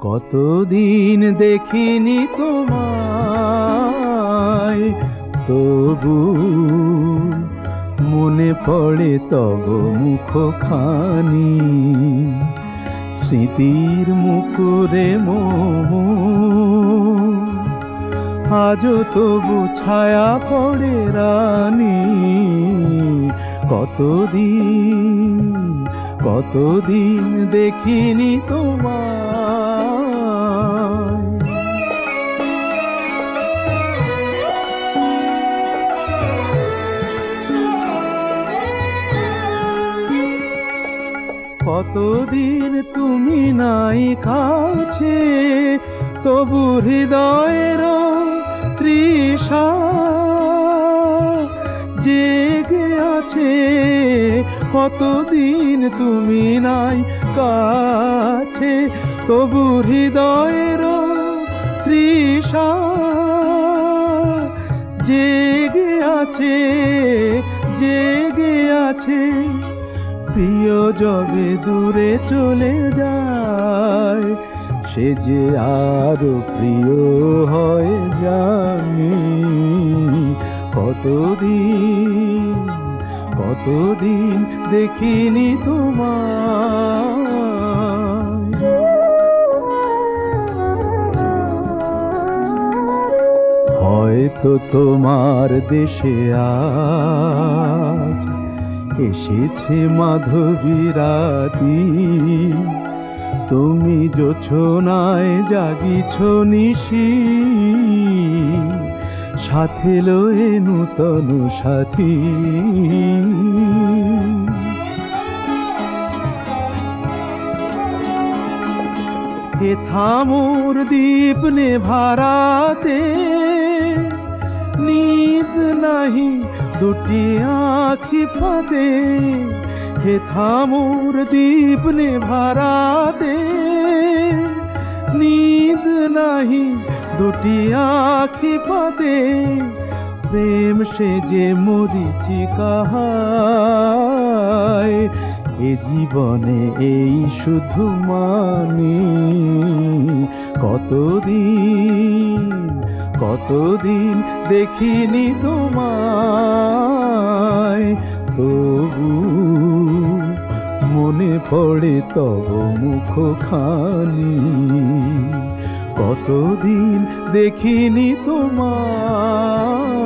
কতদিন দেখিনি তোমায়, তবু মনে পড়ে তব মুখখানি। স্মৃতির মুকুরে মোর আজও তবু ছায়া পড়ে রানী। কতদিন দেখিনি তোমায়। কতদিন তুমি নাই কাছে, তবু হৃদয়ের তৃষা জেগে আছে। কতদিন তুমি নাই কাছে, তবু হৃদয়ের তৃষা জেগে আছে, জেগে আছে। প্রিয় যবে দূরে চলে যায়, সে যে আরো প্রিয় হয় জানি। কতদিন দেখিনি তোমায়। হয়তো তোমার দেশে আজ এসেছে মাধবী রাতি। তুমি জোছনায় জাগিছ নিশি, সাথে লয়ে নূতন সাথী। হে থামোর দীপ নেভারাতে, নিদ নাহি দুটি আঁখি ফাঁদে। হে থামোর দীপ নেভারাতে, নিদ নাহি দুটি আঁখি ফাঁদে। প্রেম সে যে মরিচিকা হায়, এ জীবনে এই শুধু মানি। কতদিন দেখিনি তোমায়, তবু মনে পড়ে তব মুখখানি। কতদিন দেখিনি তোমায়।